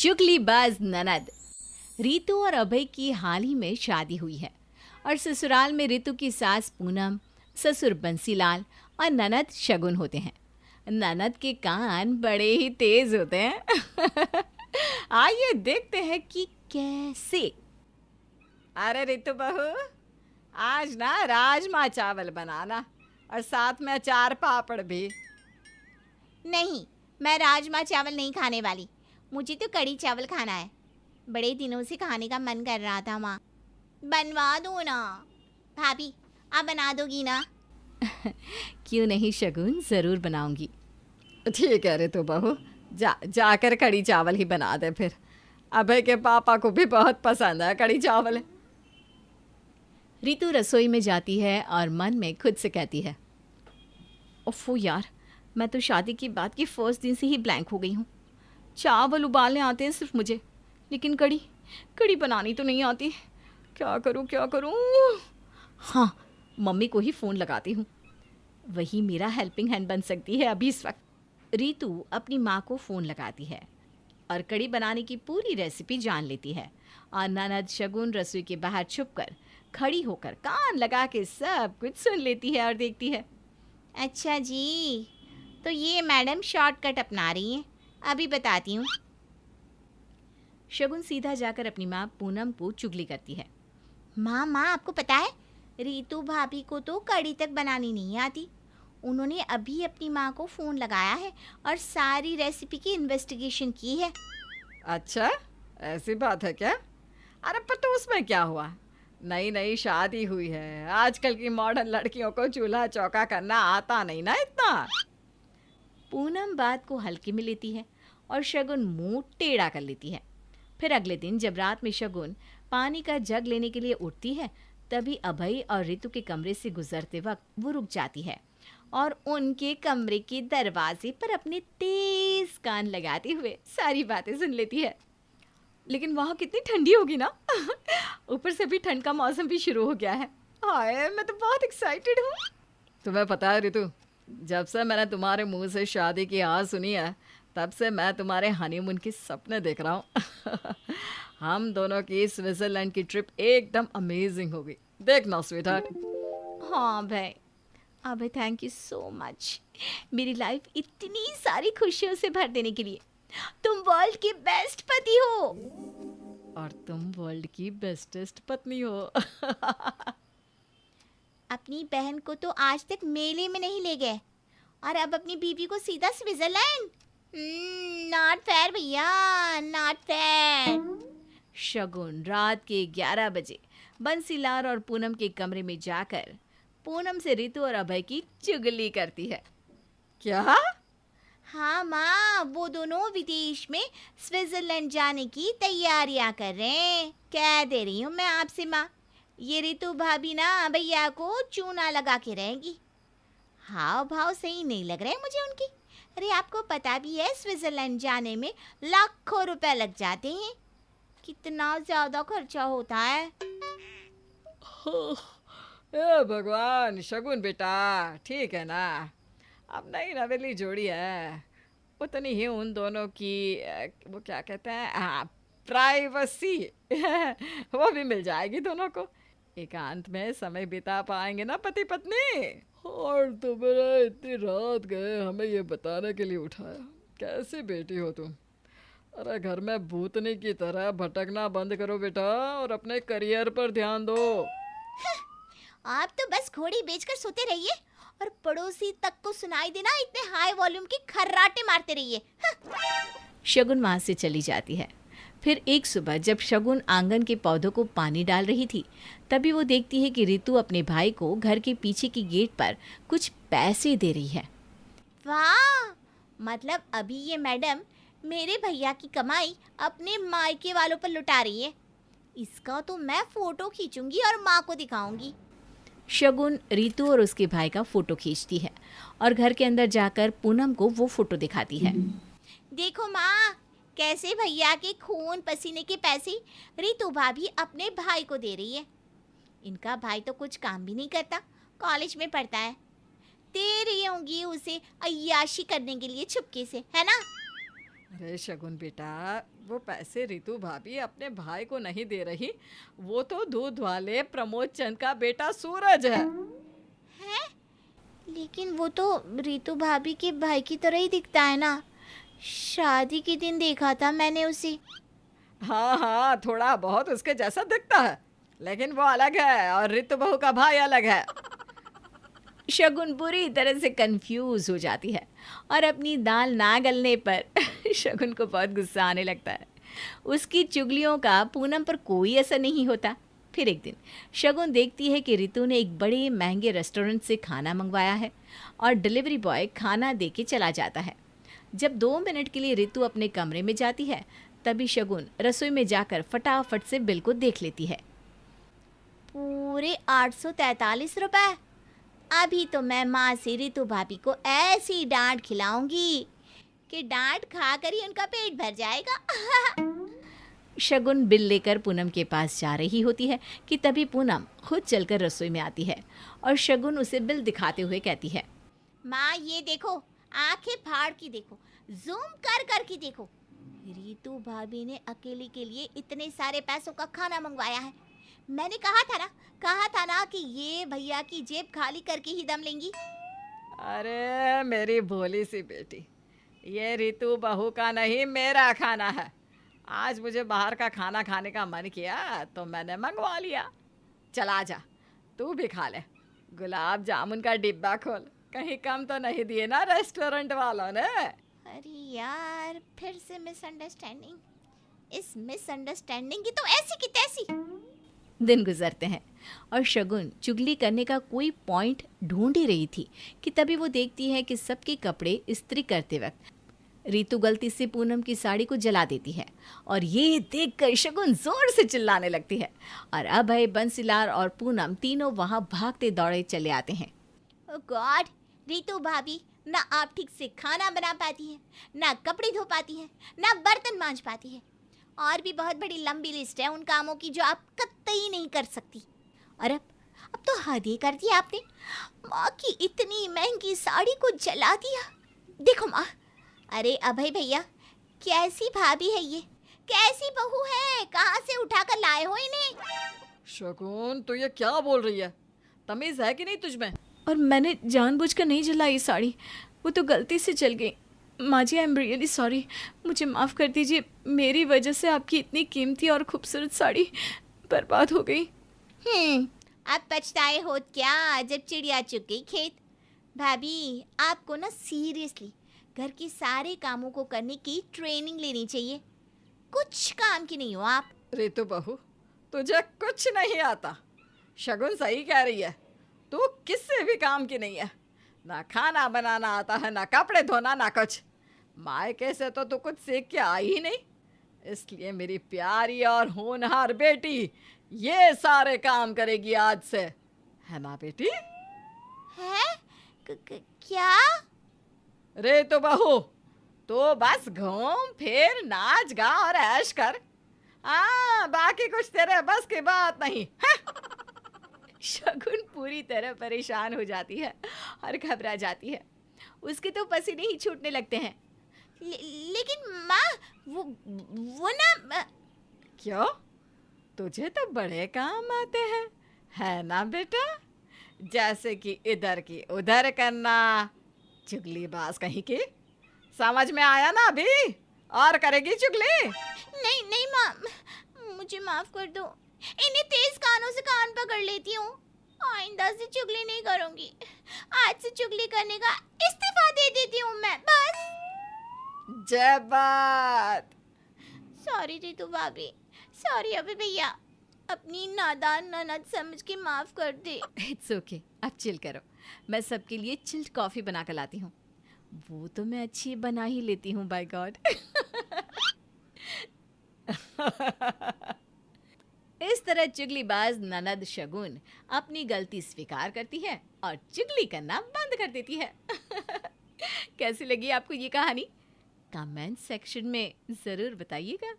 चुगलीबाज ननद। रितु और अभय की हाल ही में शादी हुई है और ससुराल में रितु की सास पूनम, ससुर बंसीलाल और ननद शगुन होते हैं। ननद के कान बड़े ही तेज होते हैं। आइए देखते हैं कि कैसे। अरे रितु बहू, आज ना राजमा चावल बनाना और साथ में अचार पापड़ भी। नहीं, मैं राजमा चावल नहीं खाने वाली। मुझे तो कड़ी चावल खाना है। बड़े दिनों से खाने का मन कर रहा था माँ। बनवा दो ना भाभी, आप बना दोगी ना? क्यों नहीं शगुन, ज़रूर बनाऊंगी। ठीक है रितु बहू, जाकर कड़ी चावल ही बना दे फिर। अभय के पापा को भी बहुत पसंद है कड़ी चावल। रितु रसोई में जाती है और मन में खुद से कहती है, ओफो यार, मैं तो शादी की बात की फर्स्ट दिन से ही ब्लैंक हो गई हूँ। चावल उबालने आते हैं सिर्फ मुझे, लेकिन कड़ी बनानी तो नहीं आती। क्या करूँ? हाँ, मम्मी को ही फ़ोन लगाती हूँ, वही मेरा हेल्पिंग हैंड बन सकती है अभी इस वक्त। रितु अपनी माँ को फ़ोन लगाती है और कड़ी बनाने की पूरी रेसिपी जान लेती है और ननद शगुन रसोई के बाहर छुपकर खड़ी होकर कान लगा के सब कुछ सुन लेती है और देखती है। अच्छा जी, तो ये मैडम शॉर्टकट अपना रही हैं। अभी बताती हूँ। शगुन सीधा जाकर अपनी माँ पूनम को चुगली करती है। माँ आपको पता है, रीतू भाभी को तो कड़ी तक बनानी नहीं आती। उन्होंने अभी अपनी माँ को फ़ोन लगाया है और सारी रेसिपी की इन्वेस्टिगेशन की है। अच्छा, ऐसी बात है क्या? अरे पर तो उसमें क्या हुआ? नई शादी हुई है, आजकल की मॉडर्न लड़कियों को चूल्हा चौका करना आता नहीं ना इतना। पूनम बात को हल्के में लेती है और शगुन मुंह टेढ़ा कर लेती है। फिर अगले दिन जब रात में शगुन पानी का जग लेने के लिए उठती है, तभी अभय और रितु के कमरे से गुजरते वक्त वो रुक जाती है और उनके कमरे के दरवाजे पर अपने तेज कान लगाते हुए सारी बातें सुन लेती है। लेकिन वहाँ कितनी ठंडी होगी ना। ऊपर से भी ठंड का मौसम भी शुरू हो गया है। हाय, मैं तो बहुत एक्साइटेड हूँ। तुम्हें पता है रितु, जब से मैंने तुम्हारे मुंह से शादी की आवाज़ सुनी है, तब से मैं तुम्हारे हनीमून के सपने देख रहा हूँ। हम दोनों की स्विट्जरलैंड की ट्रिप एकदम अमेजिंग होगी, देखना स्वीटहार्ट। हाँ भाई, अबे थैंक यू सो मच, मेरी लाइफ इतनी सारी खुशियों से भर देने के लिए। तुम वर्ल्ड की बेस्ट पति हो और तुम वर्ल्ड की बेस्टेस्ट पत्नी हो। अपनी बहन को तो आज तक मेले में नहीं ले गए और अब अपनी बीबी को सीधा स्विट्जरलैंड। नॉट फेयर भैया, नॉट फेयर। शगुन रात के 11 बजे बंसीलाल और पूनम के कमरे में जाकर पूनम से रितु और अभय की चुगली करती है। क्या? हाँ माँ, वो दोनों विदेश में स्विट्जरलैंड जाने की तैयारियां कर रहे हैं। कह दे रही हूँ मैं आपसे माँ, ये रितु भाभी ना भैया को चूना लगा के रहेगी। हाव भाव सही नहीं लग रहे मुझे उनकी। अरे आपको पता भी है स्विट्जरलैंड जाने में लाखों रुपए लग जाते हैं। कितना ज्यादा खर्चा होता है। ए भगवान, शगुन बेटा ठीक है ना, अब नई नवेली जोड़ी है, उतनी ही उन दोनों की वो क्या कहते हैं, प्राइवेसी। वो भी मिल जाएगी दोनों को, एकांत में समय बिता पाएंगे ना पति पत्नी। और तो मेरा इतनी रात गए हमें ये बताने के लिए उठाया, कैसी बेटी हो तुम। अरे घर में भूतनी की तरह भटकना बंद करो बेटा और अपने करियर पर ध्यान दो। आप तो बस घोड़ी बेचकर सोते रहिए और पड़ोसी तक को सुनाई देना इतने हाई वॉल्यूम के खर्राटे मारते रहिए। शगुन वहां से चली जाती है। फिर एक सुबह जब शगुन आंगन के पौधों को पानी डाल रही थी, तभी वो देखती है कि रितु अपने भाई को घर के पीछे की गेट पर कुछ पैसे दे रही है। वाह, मतलब अभी ये मैडम मेरे भैया की कमाई अपने मायके वालों पर लुटा रही है। इसका तो मैं फोटो खींचूंगी और माँ को दिखाऊंगी। शगुन रितु और उसके भाई का फोटो खींचती है और घर के अंदर जाकर पूनम को वो फोटो दिखाती है। देखो माँ, कैसे भैया के खून पसीने के पैसे रितु भाभी अपने भाई को दे रही है। इनका भाई तो कुछ काम भी नहीं करता, कॉलेज में पढ़ता है। दे रही होंगी उसे अय्याशी करने के लिए चुपके से, है ना? अरे शगुन बेटा, वो पैसे रितु भाभी अपने भाई को नहीं दे रही। वो तो दूध वाले प्रमोद चंद का बेटा सूरज है। हैं? लेकिन वो तो रितु भाभी के भाई की तरह ही दिखता है ना। शादी के दिन देखा था मैंने उसे। हाँ हाँ, थोड़ा बहुत उसके जैसा दिखता है, लेकिन वो अलग है और रितु बहू का भाई अलग है। शगुन बुरी तरह से कंफ्यूज हो जाती है और अपनी दाल ना गलने पर शगुन को बहुत गुस्सा आने लगता है। उसकी चुगलियों का पूनम पर कोई असर नहीं होता। फिर एक दिन शगुन देखती है कि रितु ने एक बड़े महंगे रेस्टोरेंट से खाना मंगवाया है और डिलीवरी बॉय खाना दे के चला जाता है। जब 2 मिनट के लिए रितु अपने कमरे में जाती है, तभी शगुन रसोई में जाकर फटाफट से बिल को देख लेती है। पूरे 843 रुपए। अभी तो मैं माँ से रितु भाभी को ऐसी डांट खिलाऊंगी कि डांट खाकर ही उनका पेट भर जाएगा। शगुन बिल लेकर पूनम के पास जा रही होती है कि तभी पूनम खुद चलकर रसोई में आती है और शगुन उसे बिल दिखाते हुए कहती है, माँ ये देखो, आंखें फाड़ के देखो, जूम कर कर के देखो, रितु भाभी ने अकेले के लिए इतने सारे पैसों का खाना मंगवाया है। मैंने कहा था ना कि ये भैया की जेब खाली करके ही दम लेंगी। अरे मेरी भोली सी बेटी, ये रितु बहू का नहीं, मेरा खाना है। आज मुझे बाहर का खाना खाने का मन किया तो मैंने मंगवा लिया। चला जा, तू भी खा ले। गुलाब जामुन का डिब्बा खोल, कहीं कम तो नहीं दिए ना रेस्टोरेंट वालों ने। अरे यार, फिर से मिसअंडरस्टैंडिंग। इस मिसअंडरस्टैंडिंग की तो ऐसी की तैसी। दिन गुजरते हैं और शगुन चुगली करने का कोई पॉइंट ढूंढ ही रही थी कि तभी वो देखती है कि सबके कपड़े इस्त्री करते वक्त रितु गलती से पूनम की साड़ी को जला देती है और ये देखकर शगुन जोर से चिल्लाने लगती है और अभय, बंसीलाल और पूनम तीनों वहां भागते दौड़े चले आते हैं। ओह गॉड, रितु भाभी ना आप ठीक से खाना बना पाती है, ना कपड़े धो पाती है, ना बर्तन मांज पाती है, और भी बहुत बड़ी लंबी लिस्ट है उन कामों की जो आप कतई नहीं कर सकती। और अब तो हद ही कर दी आपने। माँ की इतनी महंगी साड़ी को जला दिया। देखो माँ, अरे अभय भैया, कैसी भाभी है ये, कैसी बहू है, कहाँ से उठाकर लाए हो इन्हें? शगुन, तू ये क्या बोल रही है? तमीज है कि नहीं तुझ में? और मैंने जानबूझकर नहीं जलाई साड़ी, वो तो गलती से जल गई। माँ जी, आई एम रियली सॉरी, मुझे माफ़ कर दीजिए। मेरी वजह से आपकी इतनी कीमती और खूबसूरत साड़ी बर्बाद हो गई। अब पछताए हो क्या जब चिड़िया चुग गई खेत। भाभी, आपको ना सीरियसली घर के सारे कामों को करने की ट्रेनिंग लेनी चाहिए। कुछ काम की नहीं हो आप। रितु बहू, तुझे कुछ नहीं आता। शगुन सही कह रही है, तू किसी भी काम की नहीं है। ना खाना बनाना आता है, ना कपड़े धोना, ना कुछ। मायके से तो तू कुछ सीख के आई ही नहीं। इसलिए मेरी प्यारी और होनहार बेटी ये सारे काम करेगी आज से, है ना बेटी? है? क्या? रे तो बहू, तो बस घूम फिर, नाच गा और ऐश कर। बाकी कुछ तेरे बस की बात नहीं है। शगुन पूरी तरह परेशान हो जाती है और घबरा जाती है। उसके तो पसीने ही छूटने लगते हैं। लेकिन माँ, वो ना। क्यों? तुझे तो बड़े काम आते हैं, है ना बेटा? जैसे कि इधर की उधर करना, चुगलीबाज कहीं की। समझ में आया ना अभी? और करेगी चुगली? नहीं नहीं माँ, मुझे माफ कर दो। इन्हें तेज कानों से कान पकड़ लेती हूँ। आइंदा से चुगली नहीं करूँगी। आज से चुगली करने का इस्तीफा दे देती हूँ मैं, बस। जय बात। सॉरी रितु भाभी, सॉरी अभी भैया, अपनी नादान ननद समझ के माफ कर दे। इट्स ओके, अब चिल करो। मैं सबके लिए चिल्ड कॉफ़ी बना कर लाती हूँ। वो तो मैं अच्छी बना ही लेती हूँ, बाय गॉड। इस तरह चुगलीबाज ननद शगुन अपनी गलती स्वीकार करती है और चुगली करना बंद कर देती है। कैसी लगी आपको ये कहानी? कमेंट सेक्शन में ज़रूर बताइएगा।